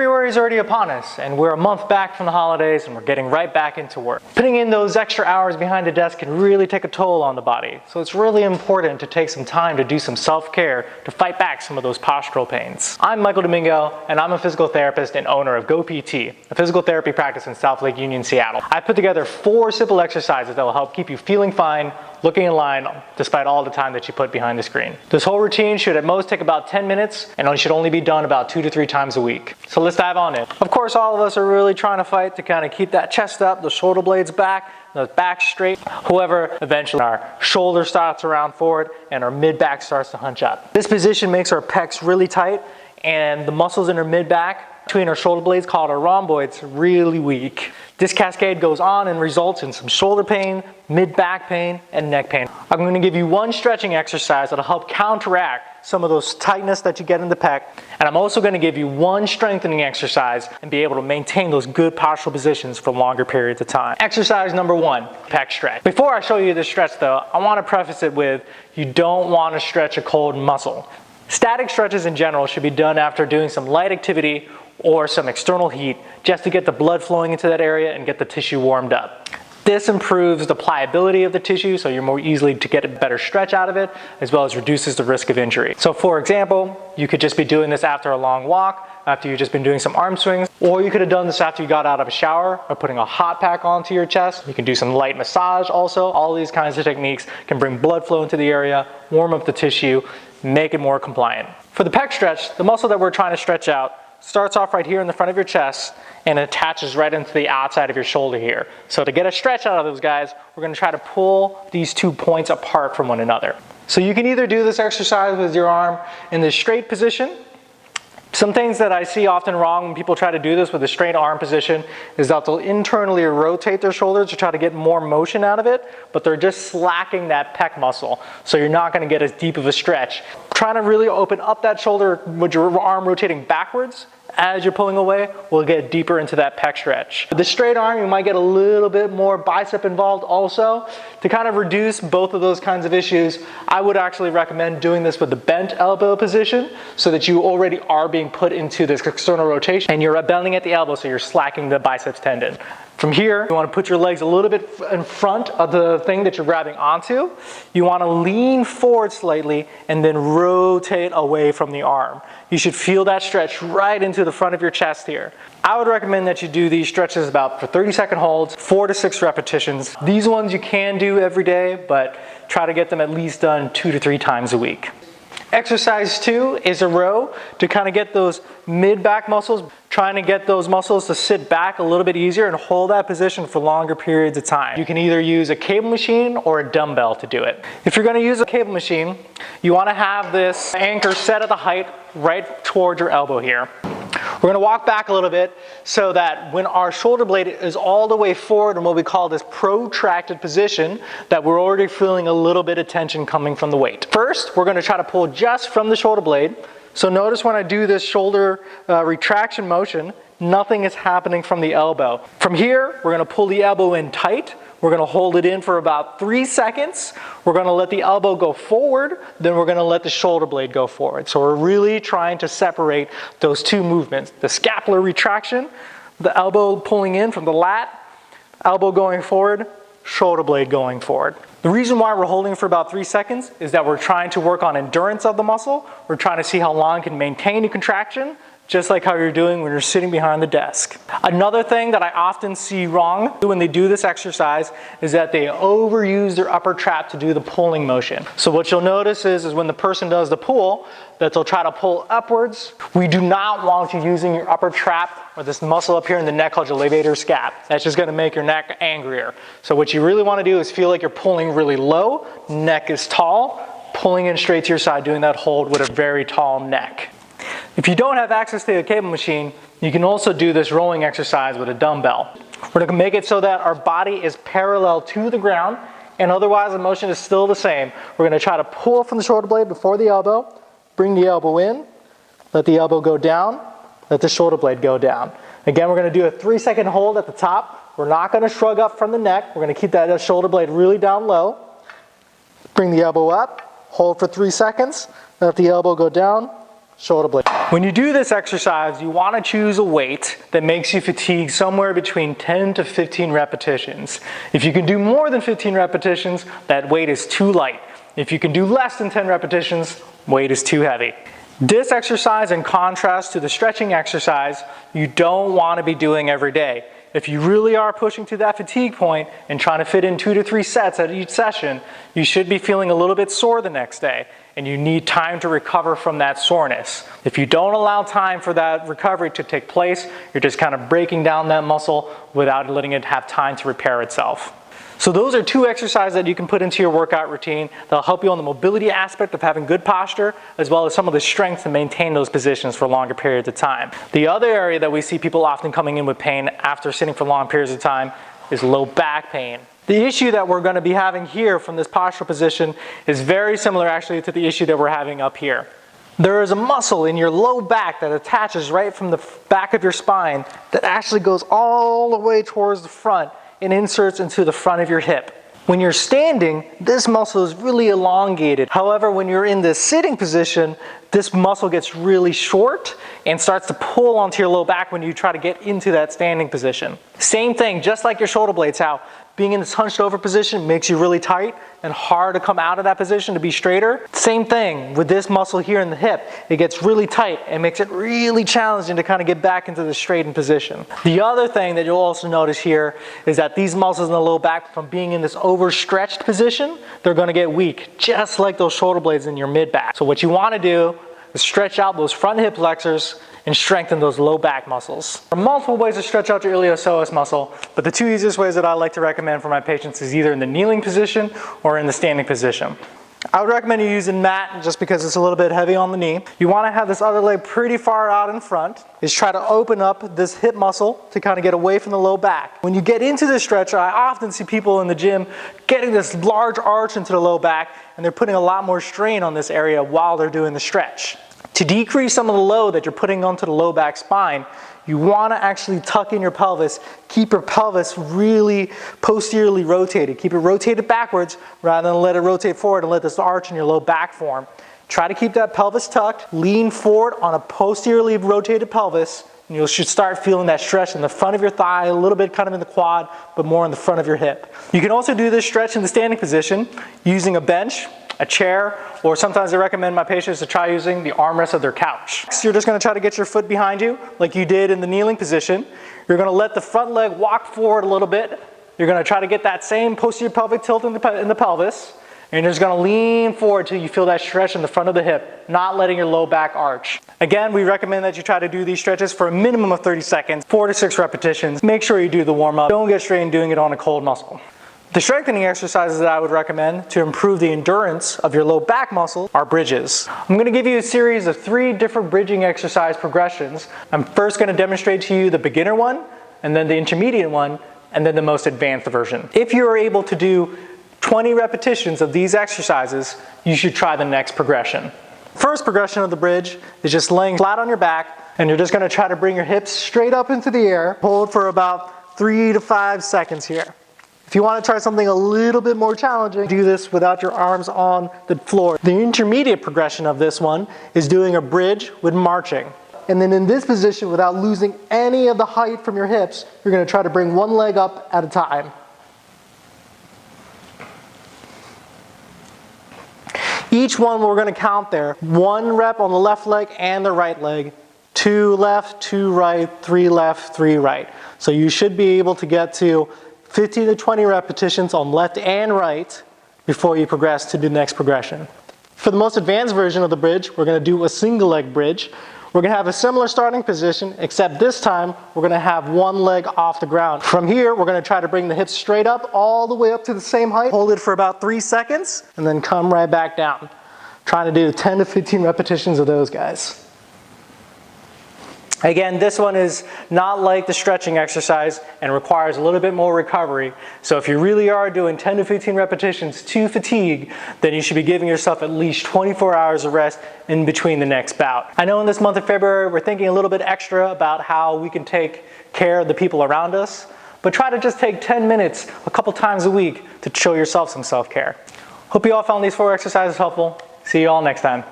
February is already upon us, and we're a month back from the holidays, and we're getting right back into work. Putting in those extra hours behind the desk can really take a toll on the body, so it's really important to take some time to do some self-care to fight back some of those postural pains. I'm Michael Domingo, and I'm a physical therapist and owner of GoPT, a physical therapy practice in South Lake Union, Seattle. I put together 4 simple exercises that will help keep you feeling fine, looking in line, despite all the time that you put behind the screen. This whole routine should at most take about 10 minutes, and it should only be done about 2 to 3 times a week. So let's dive on in. Of course, all of us are really trying to fight to kind of keep that chest up, the shoulder blades back, the back straight. However, eventually our shoulder starts around forward and our mid-back starts to hunch up. This position makes our pecs really tight and the muscles in our mid-back between our shoulder blades, called our rhomboids, really weak. This cascade goes on and results in some shoulder pain, mid-back pain, and neck pain. I'm going to give you one stretching exercise that'll help counteract some of those tightness that you get in the pec, and I'm also going to give you one strengthening exercise and be able to maintain those good postural positions for longer periods of time. Exercise number 1, pec stretch. Before I show you this stretch though, I want to preface it with, you don't want to stretch a cold muscle. Static stretches in general should be done after doing some light activity or some external heat, just to get the blood flowing into that area and get the tissue warmed up. This improves the pliability of the tissue, so you're more easily to get a better stretch out of it, as well as reduces the risk of injury. So for example, you could just be doing this after a long walk, after you've just been doing some arm swings, or you could have done this after you got out of a shower or putting a hot pack onto your chest. You can do some light massage also. All these kinds of techniques can bring blood flow into the area, warm up the tissue, make it more compliant. For the pec stretch, the muscle that we're trying to stretch out starts off right here in the front of your chest and attaches right into the outside of your shoulder here. So to get a stretch out of those guys, we're going to try to pull these 2 points apart from one another. So you can either do this exercise with your arm in the straight position. Some things that I see often wrong when people try to do this with a straight arm position is that they'll internally rotate their shoulders to try to get more motion out of it, but they're just slacking that pec muscle, so you're not going to get as deep of a stretch. Trying to really open up that shoulder with your arm rotating backwards as you're pulling away will get deeper into that pec stretch. With the straight arm, you might get a little bit more bicep involved also. To kind of reduce both of those kinds of issues, I would actually recommend doing this with the bent elbow position, so that you already are being put into this external rotation and you're bending at the elbow, so you're slacking the biceps tendon. From here, you want to put your legs a little bit in front of the thing that you're grabbing onto. You want to lean forward slightly and then rotate away from the arm. You should feel that stretch right into the front of your chest here. I would recommend that you do these stretches about for 30-second holds, 4 to 6 repetitions. These ones you can do every day, but try to get them at least done 2 to 3 times a week. Exercise 2 is a row to kind of get those mid-back muscles, trying to get those muscles to sit back a little bit easier and hold that position for longer periods of time. You can either use a cable machine or a dumbbell to do it. If you're going to use a cable machine, you want to have this anchor set at the height right towards your elbow here. We're going to walk back a little bit so that when our shoulder blade is all the way forward in what we call this protracted position, that we're already feeling a little bit of tension coming from the weight. First, we're going to try to pull just from the shoulder blade. So notice when I do this shoulder retraction motion, nothing is happening from the elbow. From here, we're going to pull the elbow in tight. We're going to hold it in for about 3 seconds. We're going to let the elbow go forward, then we're going to let the shoulder blade go forward. So we're really trying to separate those 2 movements. The scapular retraction, the elbow pulling in from the lat, elbow going forward, shoulder blade going forward. The reason why we're holding for about 3 seconds is that we're trying to work on endurance of the muscle. We're trying to see how long it can maintain a contraction, just like how you're doing when you're sitting behind the desk. Another thing that I often see wrong when they do this exercise is that they overuse their upper trap to do the pulling motion. So what you'll notice is when the person does the pull, that they'll try to pull upwards. We do not want you using your upper trap or this muscle up here in the neck called your levator scap. That's just going to make your neck angrier. So what you really want to do is feel like you're pulling really low, neck is tall, pulling in straight to your side, doing that hold with a very tall neck. If you don't have access to a cable machine, you can also do this rolling exercise with a dumbbell. We're going to make it so that our body is parallel to the ground, and otherwise the motion is still the same. We're going to try to pull from the shoulder blade before the elbow, bring the elbow in, let the elbow go down, let the shoulder blade go down. Again, we're going to do a 3-second hold at the top. We're not going to shrug up from the neck. We're going to keep that shoulder blade really down low. Bring the elbow up, hold for 3 seconds, let the elbow go down, shoulder blade. When you do this exercise, you want to choose a weight that makes you fatigue somewhere between 10 to 15 repetitions. If you can do more than 15 repetitions, that weight is too light. If you can do less than 10 repetitions, weight is too heavy. This exercise, in contrast to the stretching exercise, you don't want to be doing every day. If you really are pushing to that fatigue point and trying to fit in 2 to 3 sets at each session, you should be feeling a little bit sore the next day, and you need time to recover from that soreness. If you don't allow time for that recovery to take place, you're just kind of breaking down that muscle without letting it have time to repair itself. So those are 2 exercises that you can put into your workout routine that'll help you on the mobility aspect of having good posture, as well as some of the strength to maintain those positions for longer periods of time. The other area that we see people often coming in with pain after sitting for long periods of time is low back pain. The issue that we're going to be having here from this postural position is very similar actually to the issue that we're having up here. There is a muscle in your low back that attaches right from the back of your spine that actually goes all the way towards the front and inserts into the front of your hip. When you're standing, this muscle is really elongated. However, when you're in the sitting position, this muscle gets really short and starts to pull onto your low back when you try to get into that standing position. Same thing, just like your shoulder blades, how being in this hunched over position makes you really tight and hard to come out of that position to be straighter. Same thing with this muscle here in the hip. It gets really tight and makes it really challenging to kind of get back into the straightened position. The other thing that you'll also notice here is that these muscles in the low back, from being in this overstretched position, they're going to get weak, just like those shoulder blades in your mid back. So what you want to do is stretch out those front hip flexors and strengthen those low back muscles. There are multiple ways to stretch out your iliopsoas muscle, but the 2 easiest ways that I like to recommend for my patients is either in the kneeling position or in the standing position. I would recommend you using mat just because it's a little bit heavy on the knee. You want to have this other leg pretty far out in front. Is try to open up this hip muscle to kind of get away from the low back. When you get into this stretch, I often see people in the gym getting this large arch into the low back, and they're putting a lot more strain on this area while they're doing the stretch. To decrease some of the load that you're putting onto the low back spine, you want to actually tuck in your pelvis, keep your pelvis really posteriorly rotated. Keep it rotated backwards rather than let it rotate forward and let this arch in your low back form. Try to keep that pelvis tucked, lean forward on a posteriorly rotated pelvis, and you should start feeling that stretch in the front of your thigh, a little bit kind of in the quad, but more in the front of your hip. You can also do this stretch in the standing position using a bench, a chair, or sometimes I recommend my patients to try using the armrest of their couch. So you're just going to try to get your foot behind you like you did in the kneeling position. You're going to let the front leg walk forward a little bit. You're going to try to get that same posterior pelvic tilt in the pelvis. And you're just going to lean forward till you feel that stretch in the front of the hip, not letting your low back arch. Again, we recommend that you try to do these stretches for a minimum of 30 seconds, 4 to 6 repetitions. Make sure you do the warm up. Don't get strained doing it on a cold muscle. The strengthening exercises that I would recommend to improve the endurance of your low back muscle are bridges. I'm going to give you a series of 3 different bridging exercise progressions. I'm first going to demonstrate to you the beginner one, and then the intermediate one, and then the most advanced version. If you are able to do 20 repetitions of these exercises, you should try the next progression. First progression of the bridge is just laying flat on your back, and you're just going to try to bring your hips straight up into the air. Hold for about 3 to 5 seconds here. If you want to try something a little bit more challenging, do this without your arms on the floor. The intermediate progression of this one is doing a bridge with marching. And then in this position, without losing any of the height from your hips, you're going to try to bring one leg up at a time. Each one we're going to count there. 1 rep on the left leg and the right leg. 2 left, 2 right, 3 left, 3 right. So you should be able to get to 15 to 20 repetitions on left and right before you progress to the next progression. For the most advanced version of the bridge, we're going to do a single leg bridge. We're going to have a similar starting position, except this time we're going to have 1 leg off the ground. From here, we're going to try to bring the hips straight up, all the way up to the same height. Hold it for about 3 seconds, and then come right back down. Trying to do 10 to 15 repetitions of those guys. Again, this one is not like the stretching exercise and requires a little bit more recovery. So if you really are doing 10 to 15 repetitions to fatigue, then you should be giving yourself at least 24 hours of rest in between the next bout. I know in this month of February, we're thinking a little bit extra about how we can take care of the people around us, but try to just take 10 minutes a couple times a week to show yourself some self-care. Hope you all found these 4 exercises helpful. See you all next time.